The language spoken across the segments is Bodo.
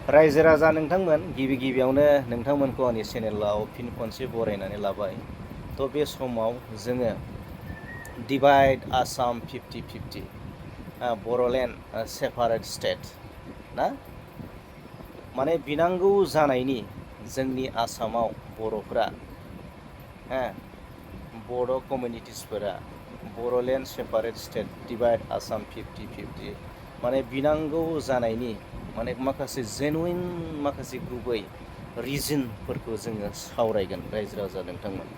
रायजो राजा नोंथांमोन गिबियावनो नोंथांमोनखौ आंनि चेनेलाव फिन खनसे बरायनानै लाबाय। थ' बे समाव जोङो divide Assam 50-50 Bodoland separate state ना माने बिनांगौ जानायनि जोंनि आसामाव बर'फ्रा बर' कमिउनिटिसफोरा Bodoland separate state divide Assam 50-50 माने बिनांगौ जानायनि माने माखासे जेनुइन माखासे गुबै रिजनफोरखौ जोङो सावरायगोन रायजो राजा नोंथांमोन।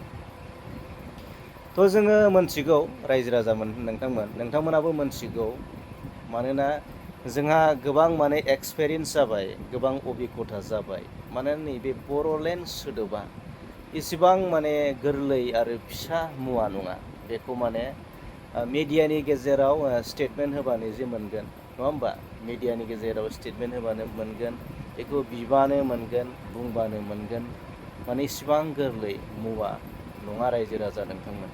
थ' जोङो मोनथिगौ रायजो राजा नोंथांमोनाबो मोनथिगौ मानोना जोंहा गोबां माने एक्सपिरियेन्स जाबाय, गोबां अबिगथा जाबाय। माने नैबे बर'लेण्ड सोदोबा इसेबां माने गोरलै आरो फिसा मुवा नङा। बेखौ माने मिडियानि गेजेराव स्टेटमेन्ट होबानो जे मोनगोन, नङा होमबा? मिडियानि गेजेराव स्टेटमेन्ट होबानो मोनगोन, बेखौ बिबानो मोनगोन, बुंबानो मोनगोन। माने इसिबां गोरलै मुवा नङा रायजो राजा नोंथांमोन।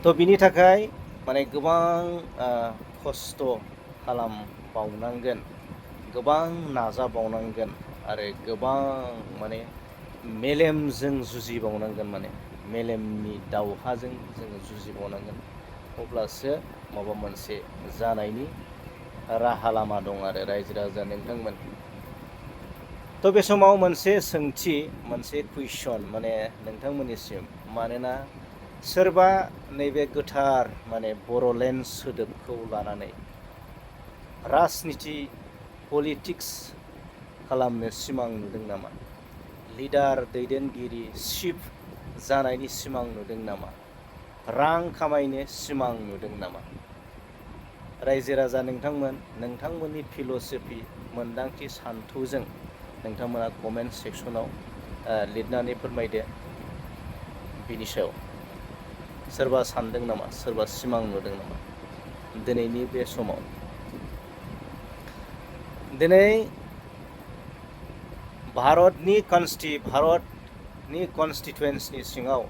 थ' बिनि थाखाय माने गोबां खस्थ' खालामबावनांगोन, गोबां नाजाबावनांगोन आरो गोबां माने मेलेमजों जुजिबावनांगोन, माने मेलेमनि दावहाजों जोङो जुजिबावनांगोन। अब्लासो माबा मोनसे जानायनि राहा लामा दं आरो रायजो राजा नोंथांमोन। थ' बे समाव मोनसे सोंथि, मोनसे कुइसन माने नोंथांमोननिसिम, मानोना सोरबा नैबे गोथार माने बर'लेण्ड सोदोबखौ लानानै राजनिथि पलिटिक्स खालामनो सिमां नुदों नामा? लिडार दैदेनगिरि चिफ जानायनि सिमां नुदों नामा? रां खामायनो सिमां नुदों नामा? रायजो राजा नोंथांमोन, नोंथांमोननि फिल'सफि मोन्दांथि सान्थौजों नोंथांमोना कमेन्ट सेक्सनाव लिरनानै फोरमायदो। बिनि सायाव सोरबा सानदों नामा, सोरबा सिमां नुदों नामा दिनैनि बे समाव? दिनै भारतनि कनस्टिटुयेन्सनि सिङाव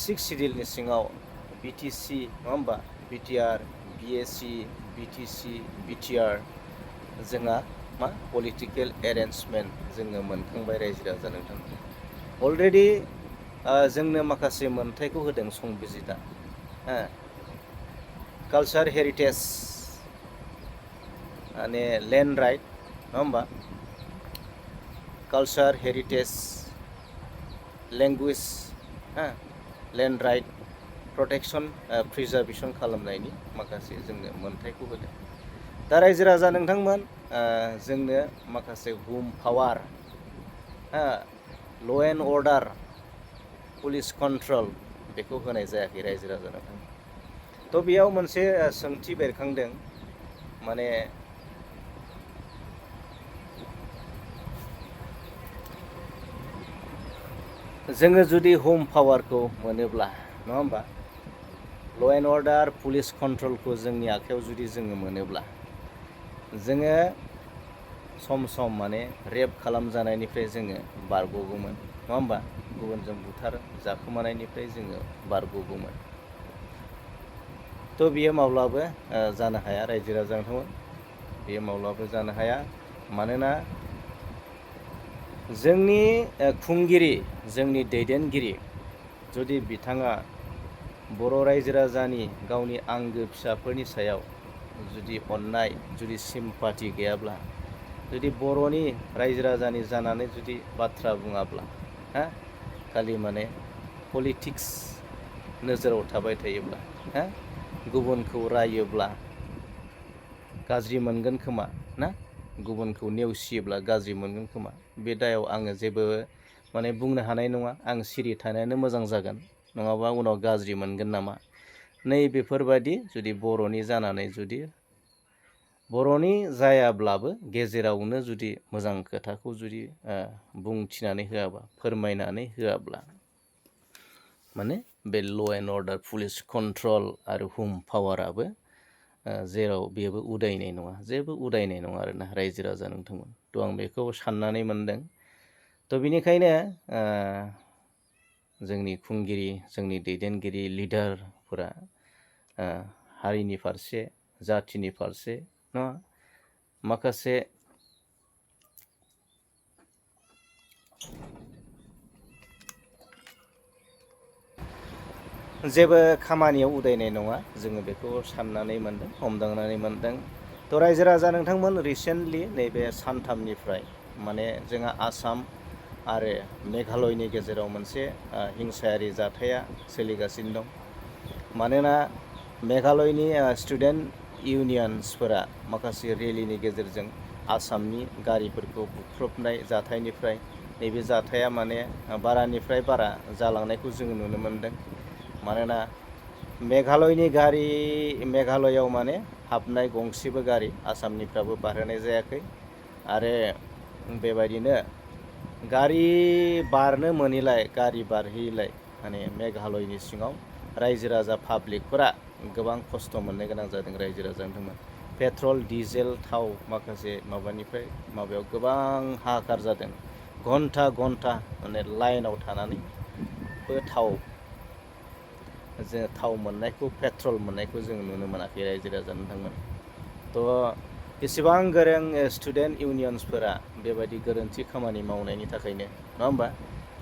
6 सिडिउलनि सिङाव BTC, नङा होमबा? BTR, BAC, BTC, BTR जोंहा मा पलिटिकेल एरेन्जमेन्ट जोङो मोनखांबाय रायजो राजा नोंथां। अलरेडि जोंनो माखासे मोनथायखौ होदों संबिजिदा। कालचार हेरिटेज माने लेन्ड राइट, नङा होमबा? Culture heritage, language, land right, protection preservation खालामनायनि माखासे जोंनो मोनथायखौ होदों। दा रायजो राजा नोंथांमोन, जोंनो माखासे हुम पावार, ल' एन्ड अर्डार, पुलिस कन्ट्रल बेखौ होनाय जायाखै रायजो राजा नोंथांमोन। थ' बेयाव मोनसे सोंथि बेरखांदों, माने जोङो जुदि हुम पावारखौ मोनोब्ला, नङा होमबा? ल' एन्ड अर्डार, पुलिस कन्ट्रलखौ जोंनि आखायाव जुदि जोङो मोनोब्ला, जोङो सम माने रेप खालामजानायनिफ्राय जोङो बारग'गौमोन, नङा होमबा? गुबुनजों बुथार जाखोमानायनिफ्राय जोङो बारग'गौमोन। थ' बियो माब्लाबो जानो हाया रायजो राजा नोंथांमोन, बियो माब्लाबो जानो हाया। मानोना जोंनि खुंगिरि, जोंनि दैदेनगिरि, जुदि बिथाङा बर' रायजो राजानि गावनि आंगो फिसाफोरनि सायाव जुदि अननाय, जुदि सिम्पाथि गैयाब्ला, जुदि बर'नि रायजो राजानि जानानै जुदि बाथ्रा बुङाब्ला, खालि माने पलिटिक्स नोजोराव थाबाय थायोब्ला, गुबुनखौ रायोब्ला गाज्रि मोनगोन खोमा ना, गुबुनखौ नेवसियोब्ला गाज्रि मोनगोन खोमा, बे दायाव आङो जेबो माने बुंनो हानाय नङा। आं सिरि थानायानो मोजां जागोन, नङाबा उनाव गाज्रि मोनगोन नामा। नै बेफोरबायदि जुदि बर'नि जानानै जुदि बर'नि जायाब्लाबो गेजेरावनो जुदि मोजां खोथाखौ जुदि बुंथिनानै होआबा, फोरमायनानै होआब्ला, माने बे ल' एन्ड अर्डार, पुलिस कन्ट्रल आरो हुम पावाराबो जेराव बेबो उदायनाय नङा, जेबो उदायनाय नङा आरोना रायजो राजा नोंथांमोन। थ' आं बेखौ साननानै मोनदों। थ' बिनिखायनो जोंनि खुंगिरि, जोंनि दैदेनगिरि, लिडारफोरा हारिनि फारसे, जाथिनि फारसे ना माखासे जेबो खामानियाव उदायनाय नङा जोङो बेखौ साननानै मोनदों हमदांनानै मोनदों। थ' रायजो राजा नोंथांमोन रिसेन्टलि नैबे सानथामनिफ्राय माने जोंहा आसाम आरो मेघालयनि गेजेराव मोनसे हिंसायारि जाथाया सोलिगासिनो दं। मानोना मेघालयनि स्टुडेन्ट इउनियन्सफोरा माखासे रेलिनि गेजेरजों आसामनि गारिफोरखौ बुख्रुबनाय जाथायनिफ्राय नैबे जाथाया माने बारानिफ्राय बारा जालांनायखौ जोङो नुनो मोनदों। मानोना मेघालयआव माने हाबनाय गंसेबो गारि आसामनिफ्राबो बारहोनाय जायाखै आरो बेबायदिनो गारि बारनो मोनैलाय गारि बारहैयैलाय माने मेघालयनि सिङाव रायजो राजा पाब्लिकफोरा गोबां खस्थ' मोननो गोनां जादों। रायजो राजा नोंथांमोन पेट्रल डिजेल थाव माखासे माबानिफ्राय माबायाव गोबां हाहाकार जादों। घन्टा घन्टा माने लाइनाव थानानैबो थाव मोननायखौ पेट्रल मोननायखौ जों नुनो मोनाखै रायजो राजा नोंथांमोन। थ' एसेबां गोरों स्टुडेन्ट इउनियन्सफोरा बेबायदि गोरोन्थि खामानि मावनायनि थाखायनो नङा होमबा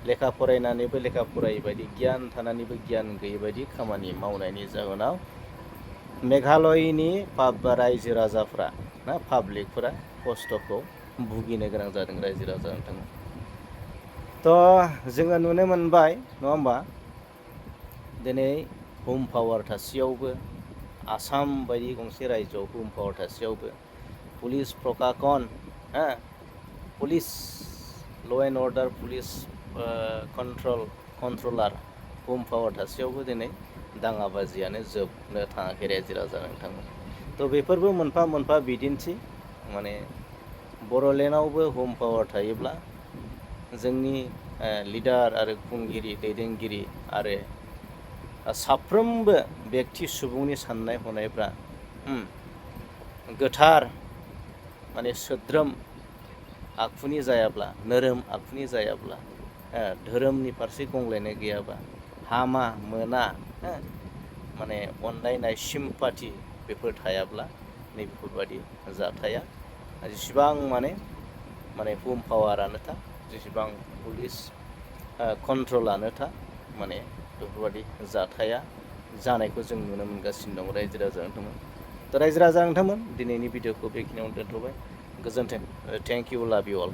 लेखा फरायनानैबो लेखा फरायै बायदि गियान थानानैबो गियान गैयै बायदि खामानि मावनायनि जाहोनाव मेघालयनि रायजो राजाफ्रा ना पाब्लिकफोरा खस्थ'खौ भुगिनो गोनां जादों रायजो राजा नोंथांमोन। थ' जोङो नुनो मोनबाय नङा होमबा दिनै हुम पावार थासेयावबो आसाम बायदि गंसे रायजोआव हुम पावार थासेयावबो पुलिस प्रकाकन पुलिस ल' and order police controller hmm power थासेयावबो दिनै दाङाबाजियानो जोबनो थाङाखै रायजो राजा नोंथांमोन। थ' बेफोरबो मोनफा मोनफा बिदिन्थि माने बर'लेण्डआवबो हुम पावार थायोब्ला जोंनि लिडार आरो खुंगिरि दैदेनगिरि आरो साफ्रोमबो बेक्ति सुबुंनि साननाय हनायफ्रा गोथार माने सोद्रोम आखुनि जायाब्ला नोरोम आखुनि जायाब्ला धोरोमनि फारसे गंग्लायनाय गैयाबा हामा मोना माने अनलायनाय सिम्पाथि बेफोर थायाब्ला नैबेफोरबायदि जाथाया जेसेबां माने हुम पावारानो था जेसेबां पुलिस कन्ट्रलानो था माने बेफोरबायदि जाथाया जानायखौ जों नुनो मोनगासिनो दं रायजो राजा नोंथांमोन। थ' रायजो राजा नोंथांमोन दिनैनि भिडिअखौ बेखिनियावनो दोनथ'बाय। गोजोन्थों। थेंक इउ लाभ इउ अल।